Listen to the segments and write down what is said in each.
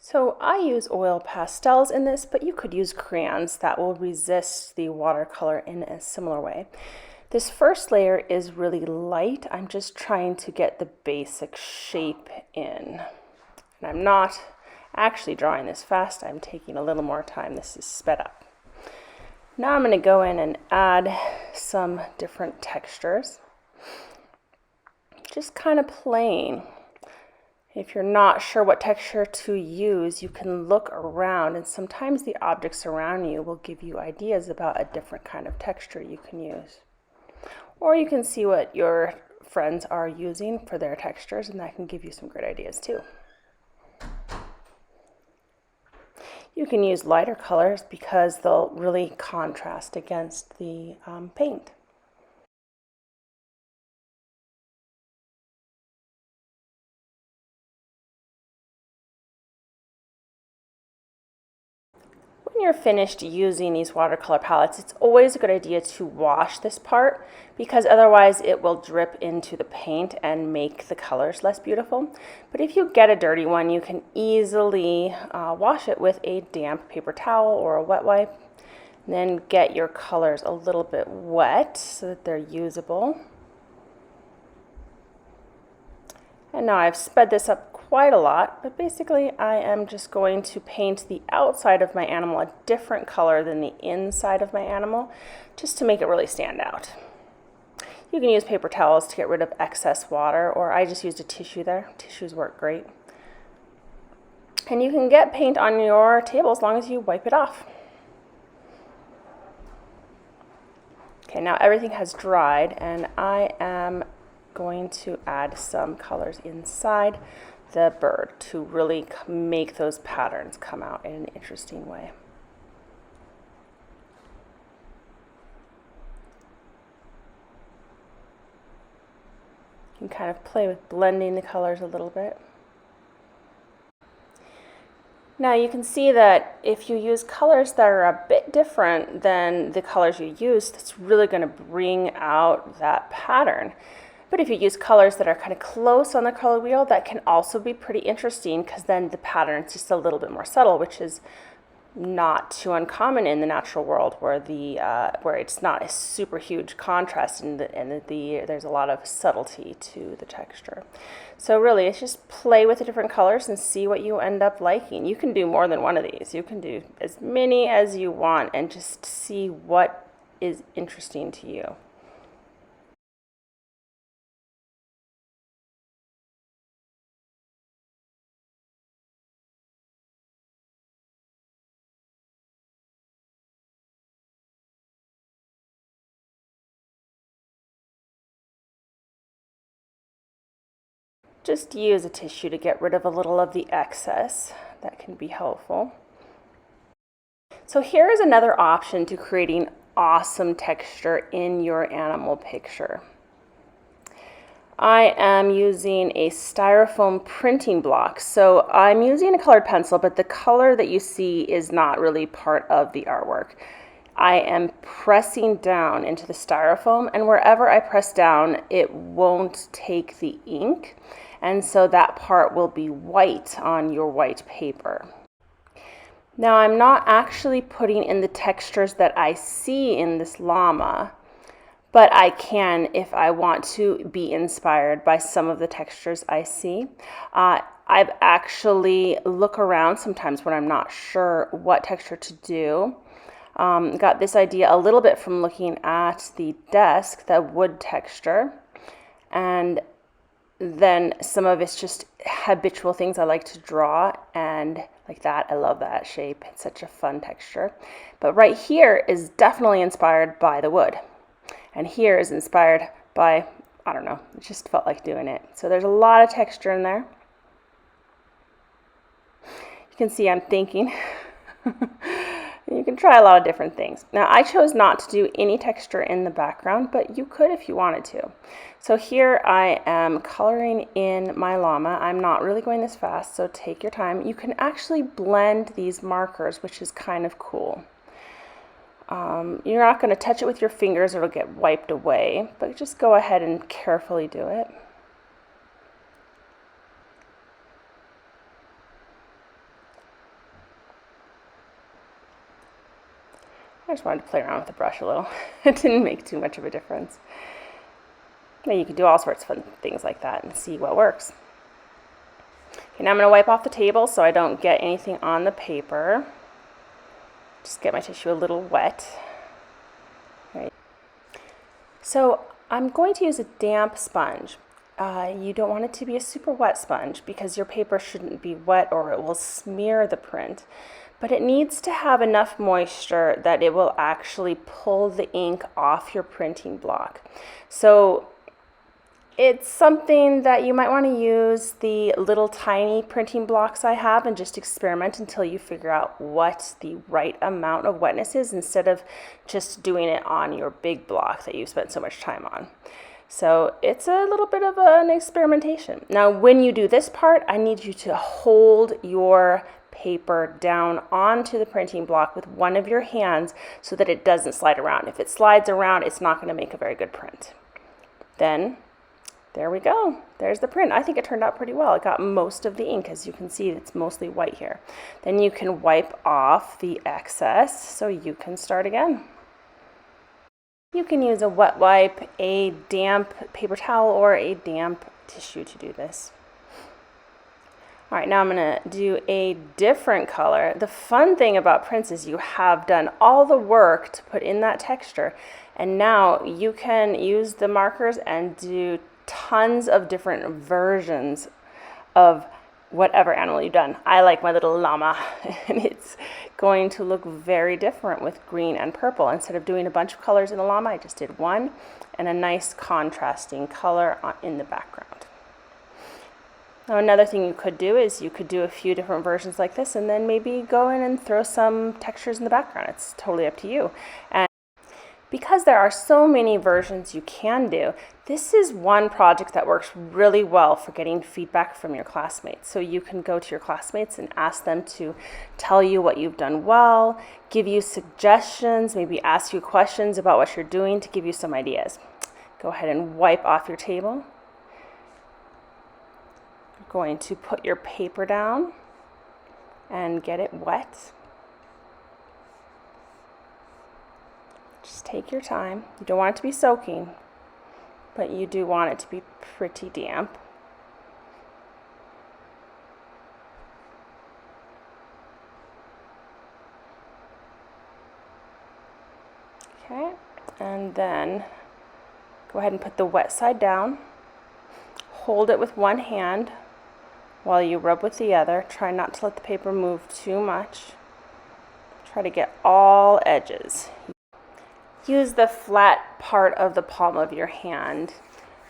So I use oil pastels in this, but you could use crayons that will resist the watercolor in a similar way. This first layer is really light. I'm just trying to get the basic shape in. And I'm not actually drawing this fast. I'm taking a little more time. This is sped up. Now I'm going to go in and add some different textures. Just kind of playing. If you're not sure what texture to use, you can look around, and sometimes the objects around you will give you ideas about a different kind of texture you can use. Or you can see what your friends are using for their textures, and that can give you some great ideas too. You can use lighter colors because they'll really contrast against the paint. When you're finished using these watercolor palettes, it's always a good idea to wash this part because otherwise it will drip into the paint and make the colors less beautiful. But if you get a dirty one, you can easily wash it with a damp paper towel or a wet wipe. And then get your colors a little bit wet so that they're usable. And now I've sped this up quite a lot, but basically I am just going to paint the outside of my animal a different color than the inside of my animal, just to make it really stand out. You can use paper towels to get rid of excess water, or I just used a tissue there. Tissues work great. And you can get paint on your table as long as you wipe it off. Okay, now everything has dried, and I am going to add some colors inside the bird to really make those patterns come out in an interesting way. You can kind of play with blending the colors a little bit. Now you can see that if you use colors that are a bit different than the colors you used, that's really going to bring out that pattern. But if you use colors that are kind of close on the color wheel, that can also be pretty interesting because then the pattern is just a little bit more subtle, which is not too uncommon in the natural world where it's not a super huge contrast and there's a lot of subtlety to the texture. So really, it's just play with the different colors and see what you end up liking. You can do more than one of these. You can do as many as you want and just see what is interesting to you. Just use a tissue to get rid of a little of the excess. That can be helpful. So here is another option to creating awesome texture in your animal picture. I am using a styrofoam printing block. So I'm using a colored pencil, but the color that you see is not really part of the artwork. I am pressing down into the styrofoam, and wherever I press down, it won't take the ink. And so that part will be white on your white paper. Now I'm not actually putting in the textures that I see in this llama, but I can if I want to be inspired by some of the textures I see. I've actually look around sometimes when I'm not sure what texture to do. Got this idea a little bit from looking at the desk, the wood texture, and then some of it's just habitual things I like to draw, and like that, I love that shape. It's such a fun texture. But right here is definitely inspired by the wood, and here is inspired by, I don't know, it just felt like doing it. So there's a lot of texture in there. You can see I'm thinking. You can try a lot of different things. Now I chose not to do any texture in the background, but you could if you wanted to. So here I am coloring in my llama. I'm not really going this fast, so take your time. You can actually blend these markers, which is kind of cool. You're not going to touch it with your fingers or it'll get wiped away, but just go ahead and carefully do it. I just wanted to play around with the brush a little. It didn't make too much of a difference. Now you can do all sorts of fun things like that and see what works. Okay, now I'm going to wipe off the table so I don't get anything on the paper. Just get my tissue a little wet. Right. So I'm going to use a damp sponge. You don't want it to be a super wet sponge because your paper shouldn't be wet or it will smear the print. But it needs to have enough moisture that it will actually pull the ink off your printing block. So it's something that you might want to use the little tiny printing blocks I have and just experiment until you figure out what the right amount of wetness is instead of just doing it on your big block that you've spent so much time on. So it's a little bit of an experimentation. Now when you do this part, I need you to hold your paper down onto the printing block with one of your hands so that it doesn't slide around. If it slides around, it's not going to make a very good print. Then there we go. There's the print. I think it turned out pretty well. It got most of the ink. As you can see, it's mostly white here. Then you can wipe off the excess so you can start again. You can use a wet wipe, a damp paper towel, or a damp tissue to do this. All right, now I'm going to do a different color. The fun thing about prints is you have done all the work to put in that texture, and now you can use the markers and do tons of different versions of whatever animal you've done. I like my little llama, and it's going to look very different with green and purple. Instead of doing a bunch of colors in the llama, I just did one and a nice contrasting color in the background. Now another thing you could do is you could do a few different versions like this and then maybe go in and throw some textures in the background. It's totally up to you. And because there are so many versions you can do, this is one project that works really well for getting feedback from your classmates. So you can go to your classmates and ask them to tell you what you've done well, give you suggestions, maybe ask you questions about what you're doing to give you some ideas. Go ahead and wipe off your table. You're going to put your paper down and get it wet. Just take your time. You don't want it to be soaking, but you do want it to be pretty damp. Okay, and then go ahead and put the wet side down. Hold it with one hand while you rub with the other. Try not to let the paper move too much. Try to get all edges. Use the flat part of the palm of your hand,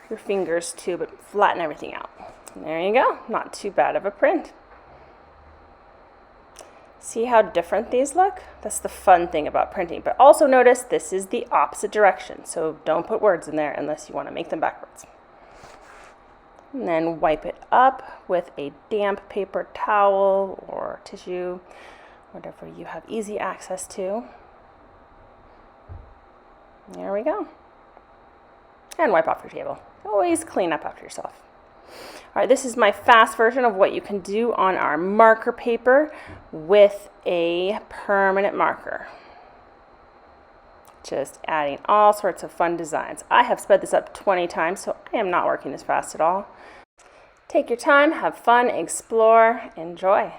your fingers too, but flatten everything out. And there you go. Not too bad of a print. See how different these look? That's the fun thing about printing. But also notice this is the opposite direction, so don't put words in there unless you want to make them backwards. And then wipe it up with a damp paper towel or tissue, whatever you have easy access to. There we go. And wipe off your table. Always clean up after yourself. All right, this is my fast version of what you can do on our marker paper with a permanent marker. Just adding all sorts of fun designs. I have sped this up 20 times, so I am not working as fast at all. Take your time, have fun, explore, enjoy.